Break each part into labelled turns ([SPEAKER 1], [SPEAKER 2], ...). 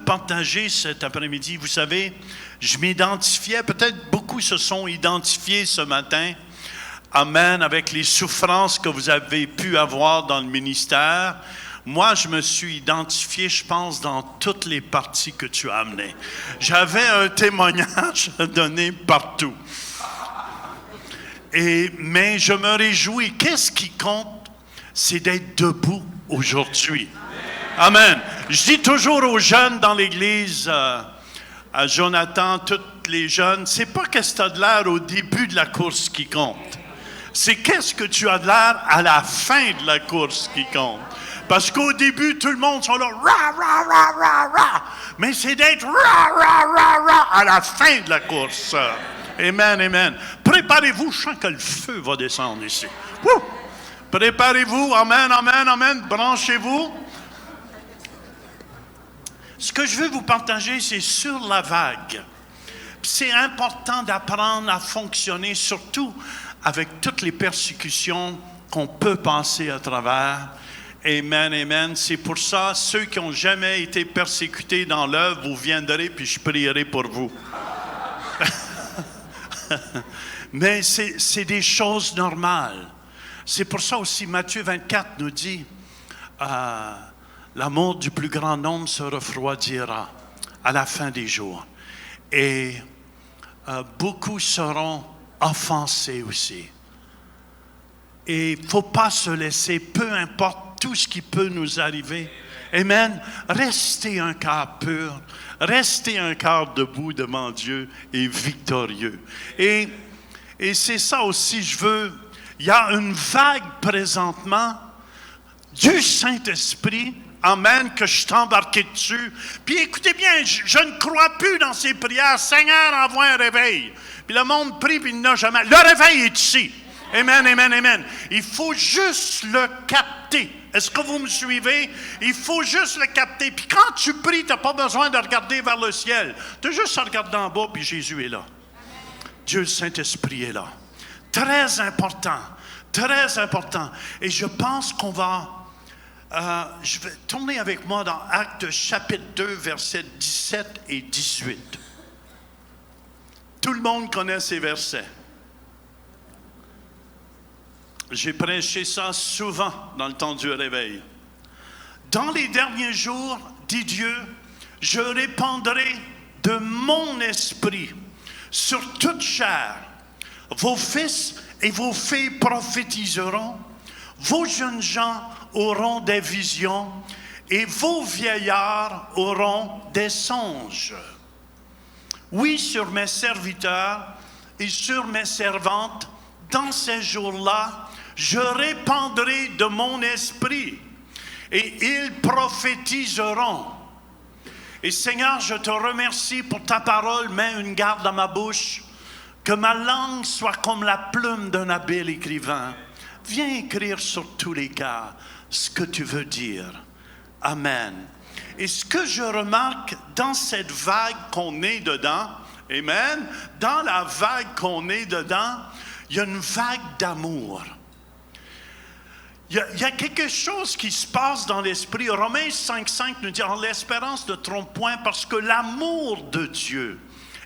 [SPEAKER 1] partager cet après-midi. Vous savez, je m'identifiais, peut-être beaucoup se sont identifiés ce matin, amen, avec les souffrances que vous avez pu avoir dans le ministère. Moi, je me suis identifié, je pense, dans toutes les parties que tu as amenées. J'avais un témoignage à donner partout. Mais je me réjouis. Qu'est-ce qui compte? C'est d'être debout aujourd'hui. Amen. Je dis toujours aux jeunes dans l'église, à Jonathan, tous les jeunes, c'est pas qu'est-ce que tu as de l'air au début de la course qui compte. C'est qu'est-ce que tu as de l'air à la fin de la course qui compte. Parce qu'au début, tout le monde sont là, ra, ra, ra, ra, ra. Mais c'est d'être ra, ra, ra, ra à la fin de la course. Amen, amen. Préparez-vous, je sens que le feu va descendre ici. Woo! Préparez-vous, amen, amen, amen. Branchez-vous. Ce que je veux vous partager, c'est sur la vague. C'est important d'apprendre à fonctionner, surtout avec toutes les persécutions qu'on peut passer à travers. Amen, amen. C'est pour ça, ceux qui n'ont jamais été persécutés dans l'œuvre, vous viendrez puis je prierai pour vous. Mais c'est des choses normales. C'est pour ça aussi, Matthieu 24 nous dit, l'amour du plus grand nombre se refroidira à la fin des jours. Et beaucoup seront offensés aussi. Et il ne faut pas se laisser, peu importe tout ce qui peut nous arriver. Amen. Restez un cœur pur. Restez un cœur debout devant Dieu et victorieux. Et c'est ça aussi, il y a une vague présentement du Saint-Esprit, amen, que je suis embarqué dessus. Puis écoutez bien, je ne crois plus dans ces prières. Seigneur, envoie un réveil. Puis le monde prie, puis il n'a jamais. Le réveil est ici. Amen, amen, amen. Il faut juste le capter. Est-ce que vous me suivez? Il faut juste le capter. Puis quand tu pries, tu n'as pas besoin de regarder vers le ciel. Tu as juste à regarder en bas, puis Jésus est là. Dieu, le Saint-Esprit est là. Très important. Très important. Et je pense qu'on va... je vais tourner avec moi dans Actes chapitre 2, versets 17 et 18. Tout le monde connaît ces versets. J'ai prêché ça souvent dans le temps du réveil. Dans les derniers jours, dit Dieu, je répandrai de mon esprit sur toute chair. Vos fils et vos filles prophétiseront, vos jeunes gens auront des visions et vos vieillards auront des songes. Oui, sur mes serviteurs et sur mes servantes, dans ces jours-là, je répandrai de mon esprit et ils prophétiseront. Et Seigneur, je te remercie pour ta parole. Mets une garde dans ma bouche, que ma langue soit comme la plume d'un habile écrivain. Viens écrire sur tous les cas ce que tu veux dire. Amen. Et ce que je remarque dans cette vague qu'on est dedans, amen, dans la vague qu'on est dedans, il y a une vague d'amour. Il y a quelque chose qui se passe dans l'esprit. Romains 5,5 nous dit, en l'espérance ne trompe point, parce que l'amour de Dieu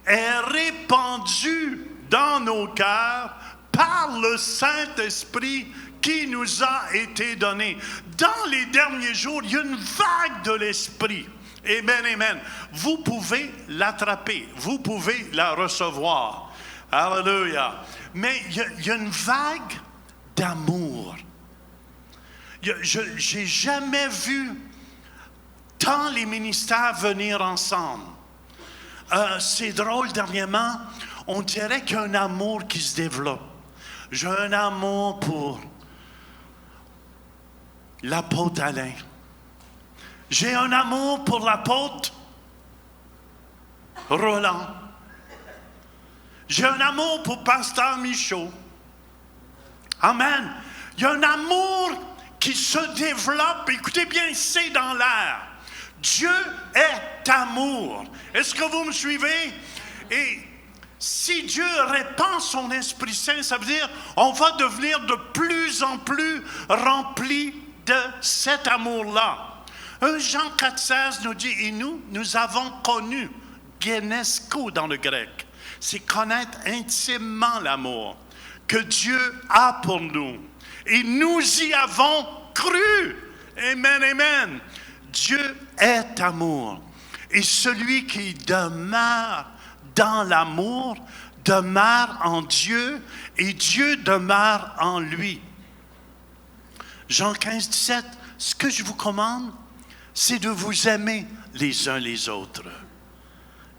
[SPEAKER 1] est répandu dans nos cœurs par le Saint-Esprit qui nous a été donné. Dans les derniers jours, il y a une vague de l'Esprit. Amen, amen. Vous pouvez l'attraper, vous pouvez la recevoir. Alléluia. Mais il y a une vague d'amour. J'ai jamais vu tant les ministères venir ensemble. C'est drôle, dernièrement, on dirait qu'il y a un amour qui se développe. J'ai un amour pour l'apôtre Alain. J'ai un amour pour l'apôtre Roland. J'ai un amour pour pasteur Michaud. Amen. Il y a un amour qui se développe. Écoutez bien, c'est dans l'air. Dieu est amour. Est-ce que vous me suivez? Et si Dieu répand son Esprit Saint, ça veut dire on va devenir de plus en plus remplis de cet amour-là. Jean 4,16 nous dit, et nous avons connu, genesko dans le grec, c'est connaître intimement l'amour que Dieu a pour nous. Et nous y avons cru. Amen, amen. Dieu est amour. Et celui qui demeure dans l'amour demeure en Dieu et Dieu demeure en lui. Jean 15, 17, ce que je vous commande, c'est de vous aimer les uns les autres.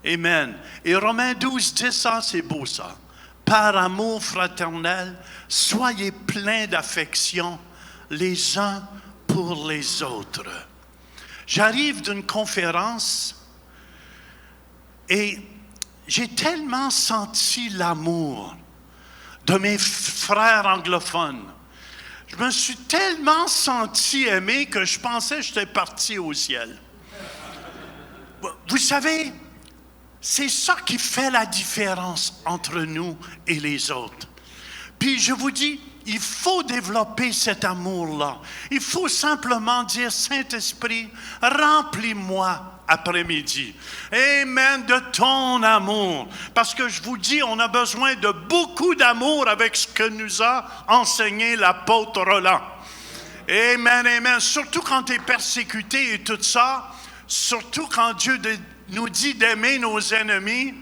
[SPEAKER 1] Amen. Et Romains 12, 10, ça c'est beau ça. Par amour fraternel, soyez pleins d'affection les uns pour les autres. J'arrive d'une conférence et j'ai tellement senti l'amour de mes frères anglophones. Je me suis tellement senti aimé que je pensais que j'étais parti au ciel. Vous savez, c'est ça qui fait la différence entre nous et les autres. Puis je vous dis, il faut développer cet amour-là. Il faut simplement dire, Saint-Esprit, remplis-moi après-midi. Amen, de ton amour. Parce que je vous dis, on a besoin de beaucoup d'amour avec ce que nous a enseigné l'apôtre Roland. Amen, amen. Surtout quand tu es persécuté et tout ça, surtout quand Dieu nous dit d'aimer nos ennemis,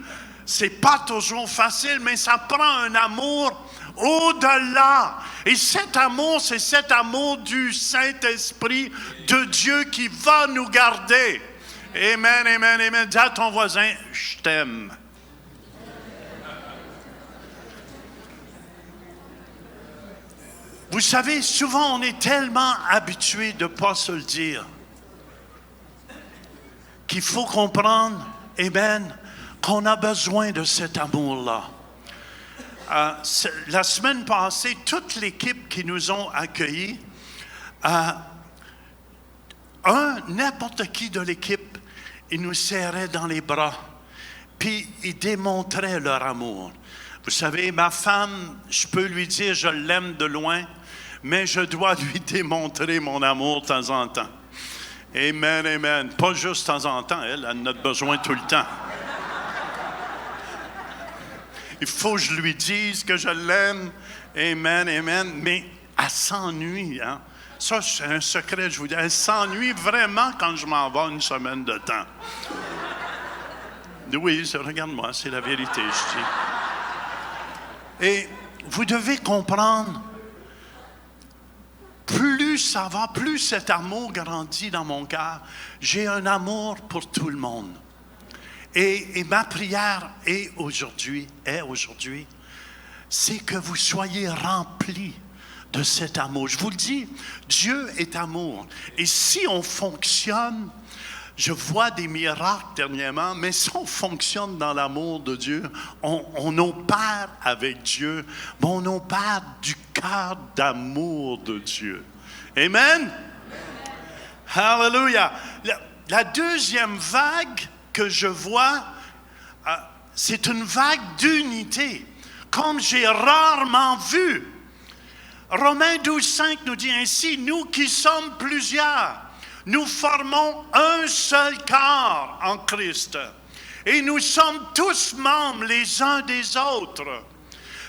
[SPEAKER 1] c'est pas toujours facile, mais ça prend un amour au-delà. Et cet amour, c'est cet amour du Saint-Esprit de Dieu qui va nous garder. Amen, amen, amen. Dis à ton voisin, je t'aime. Vous savez, souvent on est tellement habitué de ne pas se le dire qu'il faut comprendre, amen, qu'on a besoin de cet amour-là. La semaine passée, toute l'équipe qui nous ont accueillis, n'importe qui de l'équipe, ils nous serraient dans les bras, puis ils démontraient leur amour. Vous savez, ma femme, je peux lui dire je l'aime de loin, mais je dois lui démontrer mon amour de temps en temps. Amen, amen. Pas juste de temps en temps, elle en a besoin tout le temps. Il faut que je lui dise que je l'aime. Amen, amen. Mais elle s'ennuie, hein? Ça, c'est un secret, je vous dis. Elle s'ennuie vraiment quand je m'en vais une semaine de temps. Oui, regarde-moi, c'est la vérité, je dis. Et vous devez comprendre, plus ça va, plus cet amour grandit dans mon cœur. J'ai un amour pour tout le monde. Et ma prière est aujourd'hui, c'est que vous soyez remplis de cet amour. Je vous le dis, Dieu est amour. Et si on fonctionne, je vois des miracles dernièrement, mais si on fonctionne dans l'amour de Dieu, on opère avec Dieu, mais on opère du cœur d'amour de Dieu. Amen? Hallelujah! La deuxième vague que je vois, c'est une vague d'unité, comme j'ai rarement vu. Romains 12, 5 nous dit ainsi, nous qui sommes plusieurs, nous formons un seul corps en Christ. Et nous sommes tous membres les uns des autres.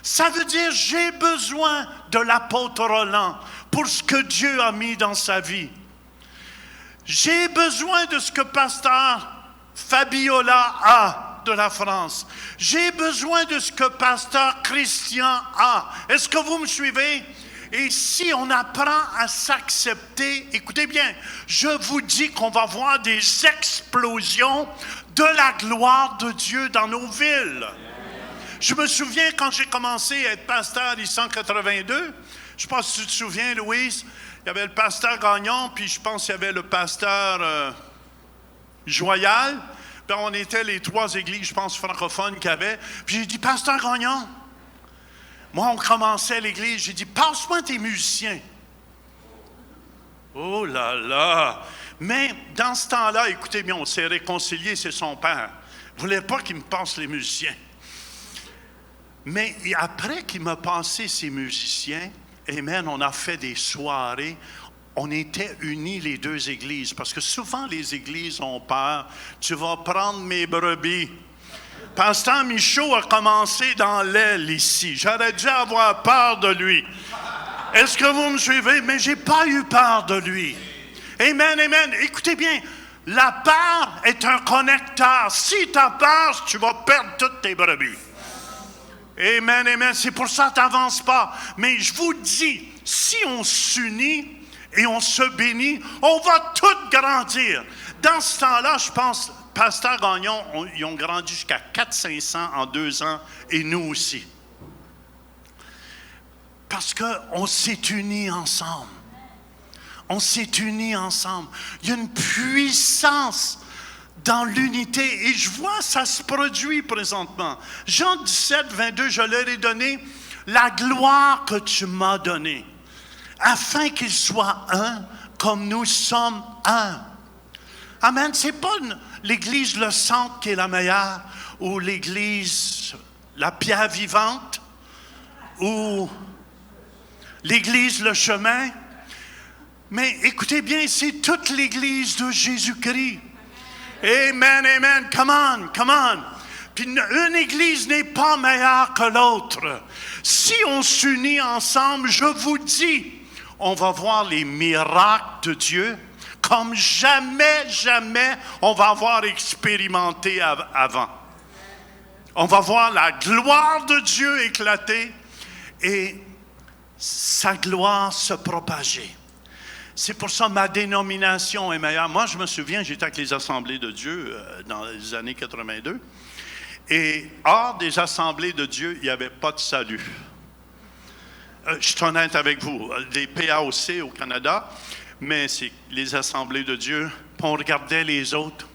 [SPEAKER 1] Ça veut dire, j'ai besoin de l'apôtre Roland pour ce que Dieu a mis dans sa vie. J'ai besoin de ce que pasteur Fabiola a de la France. J'ai besoin de ce que pasteur Christian a. Est-ce que vous me suivez? Et si on apprend à s'accepter, écoutez bien, je vous dis qu'on va voir des explosions de la gloire de Dieu dans nos villes. Je me souviens quand j'ai commencé à être pasteur ici en 82, je ne sais pas si tu te souviens, Louise, il y avait le pasteur Gagnon, puis je pense qu'il y avait le pasteur Joyal. Puis on était les trois églises, je pense, francophones qu'il y avait. Puis j'ai dit, pasteur Gagnon, moi, on commençait l'église, j'ai dit, passe-moi tes musiciens. Oh là là! Mais dans ce temps-là, écoutez bien, on s'est réconciliés, c'est son père. Il ne voulait pas qu'il me passe les musiciens. Mais après qu'il m'a passé ces musiciens, amen, on a fait des soirées on était unis les deux églises, parce que souvent les églises ont peur. Tu vas prendre mes brebis. Pasteur Michaud a commencé dans l'aile ici. J'aurais dû avoir peur de lui. Est-ce que vous me suivez? Mais j'ai pas eu peur de lui. Amen, amen. Écoutez bien, la peur est un connecteur. Si tu as peur, tu vas perdre toutes tes brebis. Amen, amen. C'est pour ça que tu n'avances pas. Mais je vous dis, si on s'unit et on se bénit, on va tous grandir. Dans ce temps-là, je pense, Pasteur Gagnon, ils ont grandi jusqu'à 400-500 en 2 ans, et nous aussi. Parce qu'on s'est unis ensemble. On s'est unis ensemble. Il y a une puissance dans l'unité. Et je vois, ça se produit présentement. Jean 17, 22, je leur ai donné la gloire que tu m'as donnée, afin qu'ils soient un, comme nous sommes un. Amen. C'est pas l'Église le centre qui est la meilleure, ou l'Église la pierre vivante, ou l'Église le chemin. Mais écoutez bien, c'est toute l'Église de Jésus-Christ. Amen, amen. Come on, come on. Puis une Église n'est pas meilleure que l'autre. Si on s'unit ensemble, je vous dis, on va voir les miracles de Dieu comme jamais on va avoir expérimenté avant. On va voir la gloire de Dieu éclater et sa gloire se propager. C'est pour ça que ma dénomination est meilleure. Moi, je me souviens, j'étais avec les Assemblées de Dieu dans les années 82. Et hors des Assemblées de Dieu, il n'y avait pas de salut. Je suis honnête avec vous. Les PAOC au Canada, mais c'est les Assemblées de Dieu. Puis on regardait les autres.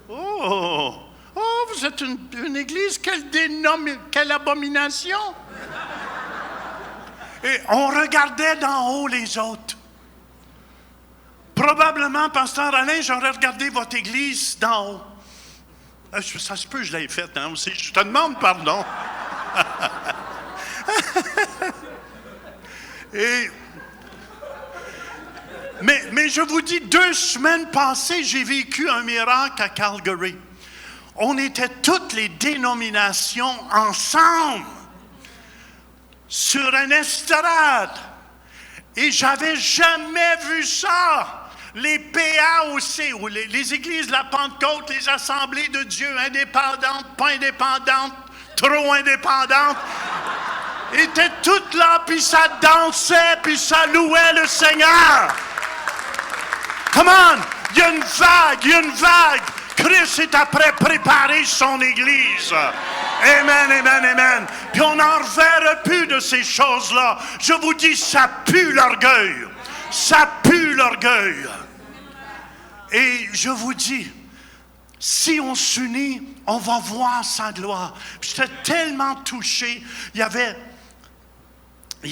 [SPEAKER 1] Oh, vous êtes une église, quelle abomination! Et on regardait d'en haut les autres. Probablement, Pasteur Alain, j'aurais regardé votre église d'en haut. Ça se peut, je l'ai fait, hein, aussi. Je te demande pardon. Mais je vous dis, 2 semaines passées, j'ai vécu un miracle à Calgary. On était toutes les dénominations ensemble sur une estrade. Et j'avais jamais vu ça. Les PAOC, ou les églises de la Pentecôte, les assemblées de Dieu, indépendantes, pas indépendantes, trop indépendantes, étaient toutes là, puis ça dansait, puis ça louait le Seigneur. Come on! Il y a une vague. Christ est après préparer son Église. Amen, amen, amen. Puis on n'en reverra plus de ces choses-là. Je vous dis, ça pue l'orgueil. Ça pue l'orgueil. Et je vous dis, si on s'unit, on va voir sa gloire. Puis j'étais tellement touché. Il y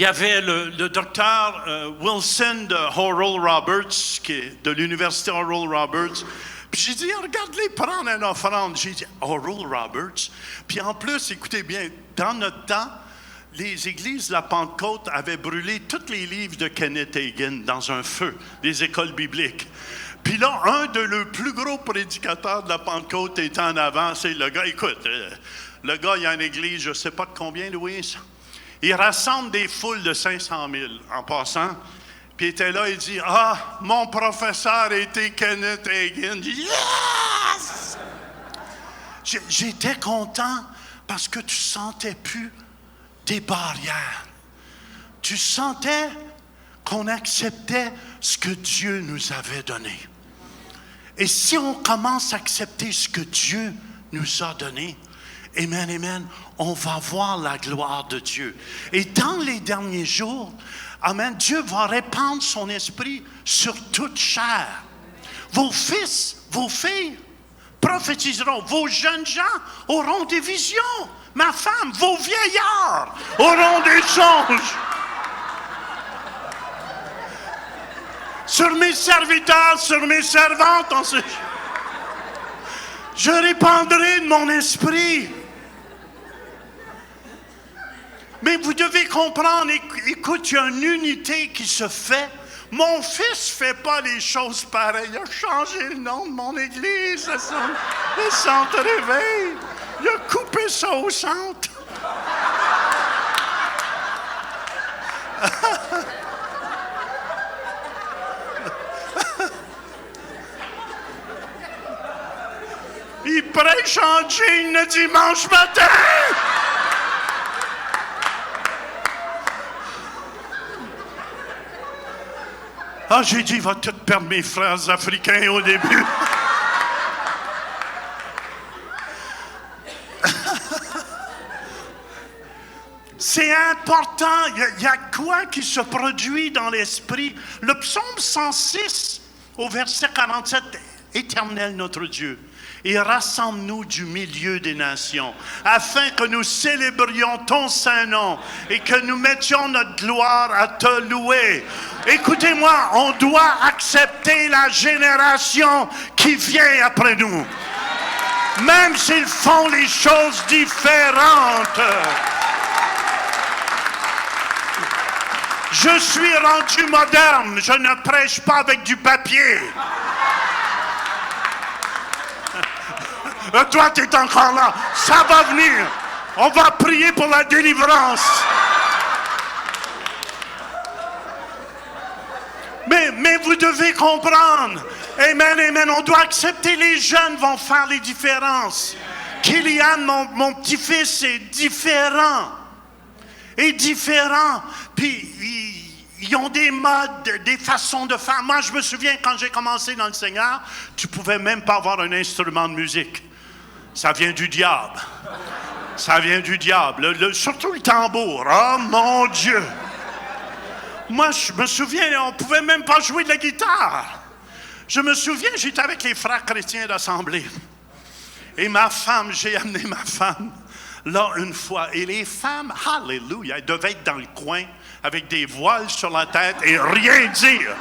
[SPEAKER 1] avait le docteur Wilson de Oral Roberts, qui est de l'université Oral Roberts. Puis j'ai dit, regarde-les prendre une offrande. J'ai dit, Oral Roberts. Puis en plus, écoutez bien, dans notre temps, les églises de la Pentecôte avaient brûlé tous les livres de Kenneth Hagin dans un feu, des écoles bibliques. Puis là, un de leurs plus gros prédicateurs de la Pentecôte est en avant. C'est le gars, écoute, le gars, il a une église, je ne sais pas de combien, Louise. Il rassemble des foules de 500 000 en passant. Puis il était là, il dit, mon professeur était Kenneth Hagin. Yes! J'étais content parce que tu sentais plus des barrières. Tu sentais qu'on acceptait ce que Dieu nous avait donné. Et si on commence à accepter ce que Dieu nous a donné, amen, amen, on va voir la gloire de Dieu. Et dans les derniers jours, amen, Dieu va répandre son esprit sur toute chair. Vos fils, vos filles prophétiseront. Vos jeunes gens auront des visions. Ma femme, vos vieillards auront des songes. Sur mes serviteurs, sur mes servantes, je répandrai de mon esprit. Mais vous devez comprendre, écoute, il y a une unité qui se fait. Mon fils ne fait pas les choses pareilles. Il a changé le nom de mon église, le centre réveil. Il a coupé ça au centre. Il prêche en jean le dimanche matin. Ah, j'ai dit, il va tout perdre mes frères africains au début. C'est important. Il y a quoi qui se produit dans l'esprit? Le psaume 106, au verset 47, « Éternel notre Dieu, et rassemble-nous du milieu des nations, afin que nous célébrions ton saint nom et que nous mettions notre gloire à te louer. » Écoutez-moi, on doit accepter la génération qui vient après nous, même s'ils font les choses différentes. Je suis rendu moderne, je ne prêche pas avec du papier. Toi, tu es encore là. Ça va venir. On va prier pour la délivrance. Mais vous devez comprendre. Amen, amen. On doit accepter les jeunes vont faire les différences. Kylian, mon petit-fils, est différent. Est différent. Puis, ils ont des modes, des façons de faire. Moi, je me souviens, quand j'ai commencé dans le Seigneur, tu ne pouvais même pas avoir un instrument de musique. Ça vient du diable. Ça vient du diable. Surtout le tambour. Oh, mon Dieu! Moi, je me souviens, on ne pouvait même pas jouer de la guitare. Je me souviens, j'étais avec les frères chrétiens d'Assemblée. Et ma femme, j'ai amené ma femme là une fois. Et les femmes, alléluia, elles devaient être dans le coin avec des voiles sur la tête et rien dire.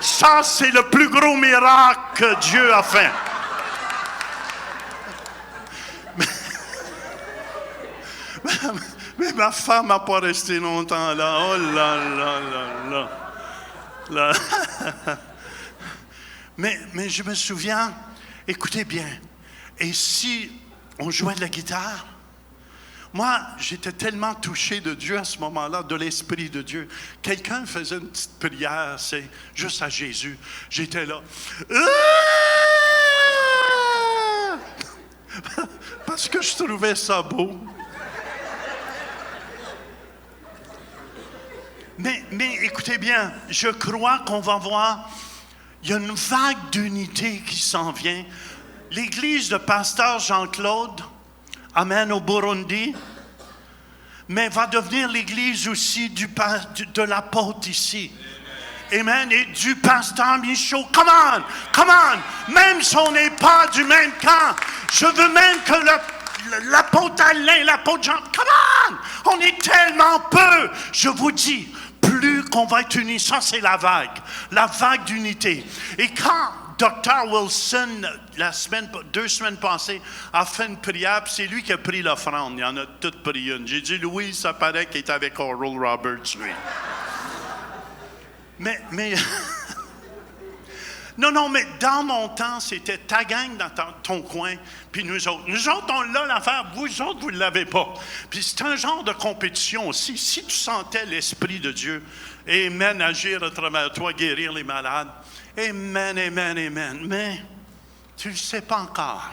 [SPEAKER 1] Ça, c'est le plus gros miracle que Dieu a fait. Mais ma femme n'a pas resté longtemps là. Oh là là là là. Là. Mais je me souviens, écoutez bien, et si on jouait de la guitare, moi, j'étais tellement touché de Dieu à ce moment-là, de l'Esprit de Dieu. Quelqu'un faisait une petite prière, c'est juste à Jésus. J'étais là. Parce que je trouvais ça beau. Mais écoutez bien, je crois qu'on va voir, il y a une vague d'unité qui s'en vient. L'église de pasteur Jean-Claude, amen, au Burundi, mais va devenir l'église aussi de l'apôtre ici. Amen, et du pasteur Michaud. Come on, même si on n'est pas du même camp, je veux même que l'apôtre Alain, l'apôtre Jean, come on, est tellement peu, je vous dis, plus qu'on va être unis, ça c'est la vague d'unité. Et quand Dr. Wilson, 2 semaines passées, a fait une prière, puis c'est lui qui a pris l'offrande, il en a toutes pris une. J'ai dit, Louis, ça paraît qu'il est avec Oral Roberts, lui. Mais non, mais dans mon temps, c'était ta gang dans ton coin, puis nous autres. Nous autres, on l'a l'affaire, vous autres, vous ne l'avez pas. Puis c'est un genre de compétition aussi. Si tu sentais l'Esprit de Dieu, amen, agir à travers toi, guérir les malades, amen, amen, amen. Mais tu ne le sais pas encore.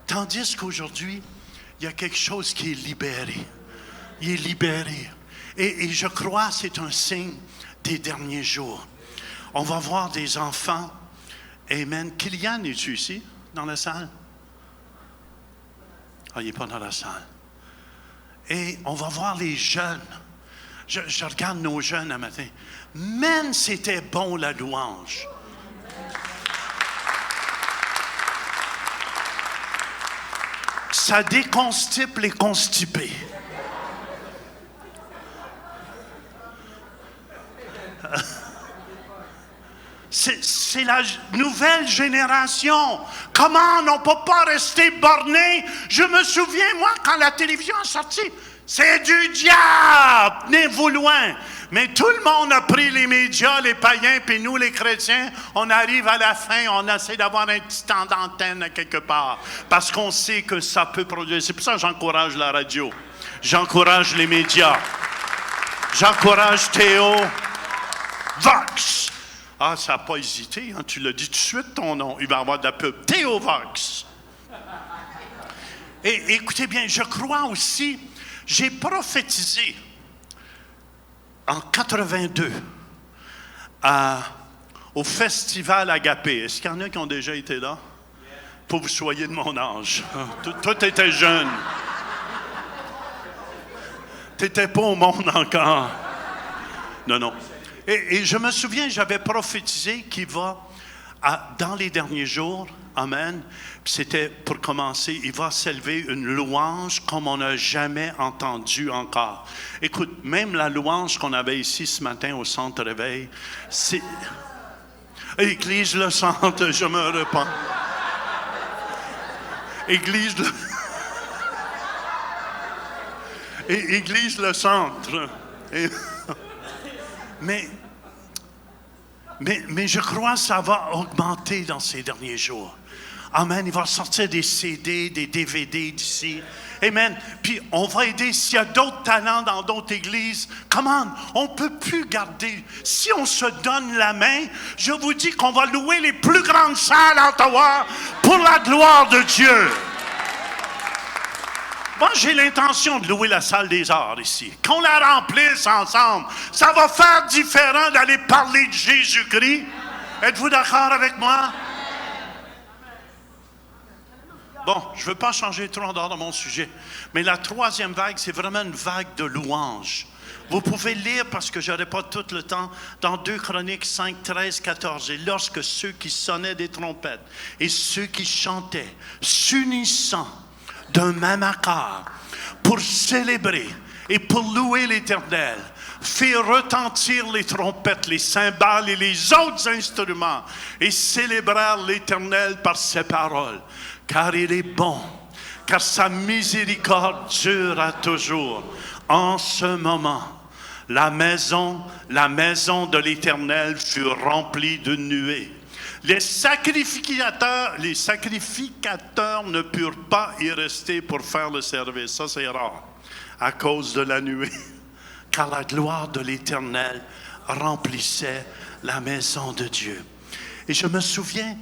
[SPEAKER 1] Tandis qu'aujourd'hui, il y a quelque chose qui est libéré. Il est libéré. Et je crois que c'est un signe des derniers jours. On va voir des enfants. Amen. Kylian, es-tu ici, dans la salle? Ah, il n'est pas dans la salle. Et on va voir les jeunes. Je regarde nos jeunes un matin. Man, c'était bon la louange. Ça déconstipe les constipés. C'est la nouvelle génération. Comment on ne peut pas rester borné? Je me souviens, moi, quand la télévision est sortie, C'est du diable! Tenez-vous loin! Mais tout le monde a pris les médias, les païens, puis nous, les chrétiens, on arrive à la fin, on essaie d'avoir un petit temps d'antenne à quelque part, parce qu'on sait que ça peut produire. C'est pour ça que j'encourage la radio. J'encourage les médias. J'encourage Théo Vox. Ah, ça n'a pas hésité, hein? Tu l'as dit tout de suite, ton nom. Il va y avoir de la pub. Théo Vox. Et écoutez bien, je crois aussi, j'ai prophétisé en 82 au Festival Agapé. Est-ce qu'il y en a qui ont déjà été là? Pour que vous soyez de mon âge. Toi, tu étais jeune. Tu n'étais pas au monde encore. Non. Et je me souviens, j'avais prophétisé qu'il va, dans les derniers jours, amen, puis c'était pour commencer, il va s'élever une louange comme on n'a jamais entendu encore. Écoute, même la louange qu'on avait ici ce matin au Centre Réveil, c'est... Église le Centre, je me repens. Église le Centre. Mais je crois que ça va augmenter dans ces derniers jours. Amen. Il va sortir des CD, des DVD d'ici. Amen. Puis on va aider. S'il y a d'autres talents dans d'autres églises, comment? On ne peut plus garder. Si on se donne la main, je vous dis qu'on va louer les plus grandes salles à Ottawa pour la gloire de Dieu. Moi, j'ai l'intention de louer la salle des arts ici. Qu'on la remplisse ensemble. Ça va faire différent d'aller parler de Jésus-Christ. Êtes-vous d'accord avec moi? Bon, je ne veux pas changer trop en dehors de mon sujet. Mais la troisième vague, c'est vraiment une vague de louanges. Vous pouvez lire, parce que je n'aurai pas tout le temps, dans 2 Chroniques 5, 13, 14. Et lorsque ceux qui sonnaient des trompettes et ceux qui chantaient, s'unissant d'un même accord, pour célébrer et pour louer l'Éternel, firent retentir les trompettes, les cymbales et les autres instruments, et célébrèrent l'Éternel par ses paroles. Car il est bon, car sa miséricorde dure à toujours. En ce moment, la maison de l'Éternel fut remplie de nuées. Les sacrificateurs ne purent pas y rester pour faire le service. Ça, c'est rare, à cause de la nuée. Car la gloire de l'Éternel remplissait la maison de Dieu. Et je me souviens,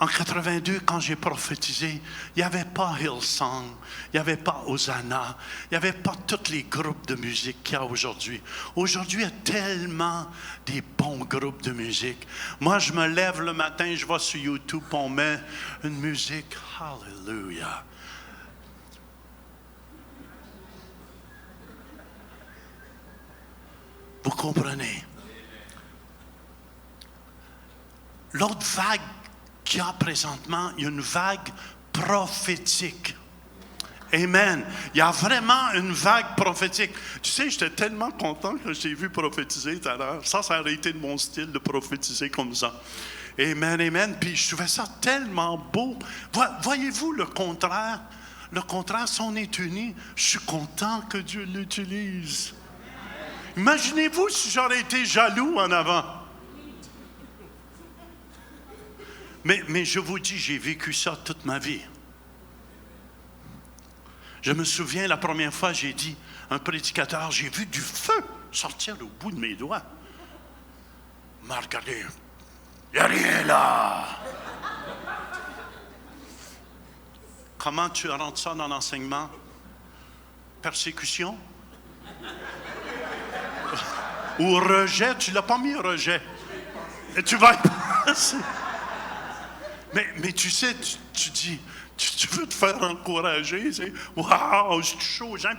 [SPEAKER 1] en 82, quand j'ai prophétisé, il n'y avait pas Hillsong, il n'y avait pas Hosanna, il n'y avait pas tous les groupes de musique qu'il y a aujourd'hui. Aujourd'hui, il y a tellement des bons groupes de musique. Moi, je me lève le matin, je vais sur YouTube, on met une musique, Hallelujah. Vous comprenez? L'autre vague qu'il y a présentement, il y a une vague prophétique. Amen. Il y a vraiment une vague prophétique. Tu sais, j'étais tellement content que je t'ai vu prophétiser tout à l'heure. Ça aurait été de mon style de prophétiser comme ça. Amen, amen. Puis je trouvais ça tellement beau. Voyez-vous le contraire? Le contraire, si on est unis, je suis content que Dieu l'utilise. Imaginez-vous si j'aurais été jaloux en avant. Mais je vous dis, j'ai vécu ça toute ma vie. Je me souviens, la première fois, j'ai dit, un prédicateur, j'ai vu du feu sortir au bout de mes doigts. Il m'a regardé. Il n'y a rien là. Comment tu rentres ça dans l'enseignement? Persécution? Ou rejet? Tu ne l'as pas mis rejet. Et tu vas y passer. Mais tu sais, tu dis, tu veux te faire encourager, c'est waouh, je suis chaud aux gens,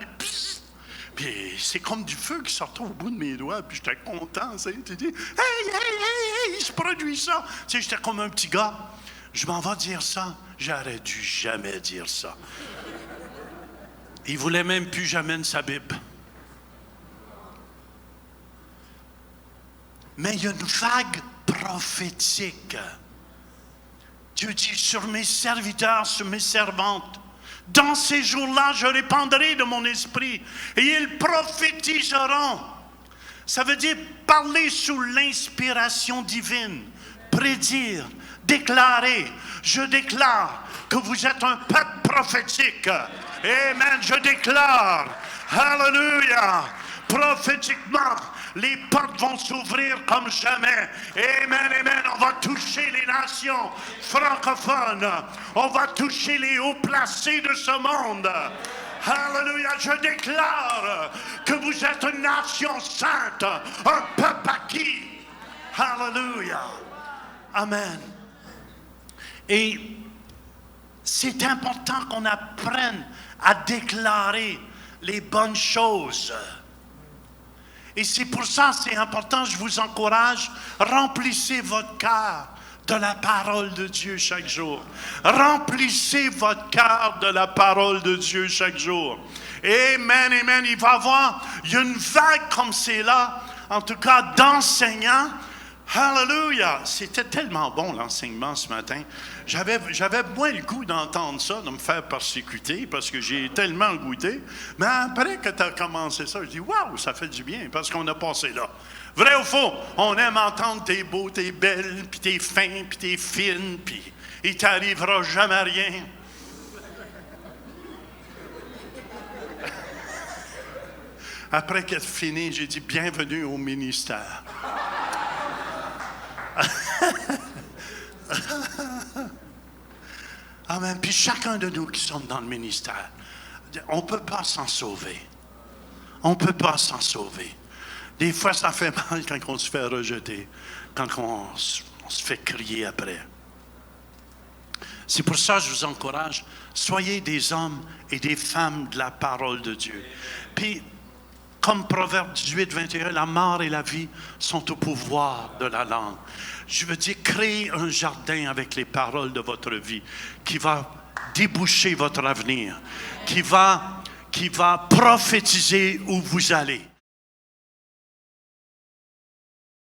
[SPEAKER 1] puis c'est comme du feu qui sortait au bout de mes doigts, puis j'étais content, tu dis, hey, il se produit ça. Tu sais, j'étais comme un petit gars, je m'en vais dire ça, j'aurais dû jamais dire ça. Il voulait même plus jamais de sa Bible. Mais il y a une vague prophétique. Dieu dit, sur mes serviteurs, sur mes servantes, Dans ces jours-là, je répandrai de mon esprit et ils prophétiseront. Ça veut dire parler sous l'inspiration divine, prédire, déclarer. Je déclare que vous êtes un peuple prophétique. Amen, je déclare. Alléluia. Prophétiquement, les portes vont s'ouvrir comme jamais. Amen, amen. On va toucher les nations francophones. On va toucher les hauts placés de ce monde. Alléluia. Je déclare que vous êtes une nation sainte, un peuple acquis. Alléluia. Amen. Et c'est important qu'on apprenne à déclarer les bonnes choses. Et c'est pour ça, c'est important, je vous encourage, remplissez votre cœur de la parole de Dieu chaque jour. Remplissez votre cœur de la parole de Dieu chaque jour. Amen, amen. Il y a une vague comme c'est là, en tout cas d'enseignants. Hallelujah! C'était tellement bon l'enseignement ce matin. J'avais moins le goût d'entendre ça, de me faire persécuter, parce que j'ai tellement goûté. Mais après que tu as commencé ça, je dis, waouh, ça fait du bien, parce qu'on a passé là. Vrai ou faux? On aime entendre t'es beau, t'es belle, puis t'es fin, puis t'es fine, puis il t'arrivera jamais rien. Après qu'elle fini, j'ai dit, bienvenue au ministère. Amen. Puis chacun de nous qui sommes dans le ministère, on ne peut pas s'en sauver. On ne peut pas s'en sauver. Des fois, ça fait mal quand on se fait rejeter, quand on se fait crier après. C'est pour ça que je vous encourage, soyez des hommes et des femmes de la parole de Dieu. Puis, comme Proverbe 18, 21, la mort et la vie sont au pouvoir de la langue. Je veux dire, créez un jardin avec les paroles de votre vie qui va déboucher votre avenir, qui va prophétiser où vous allez.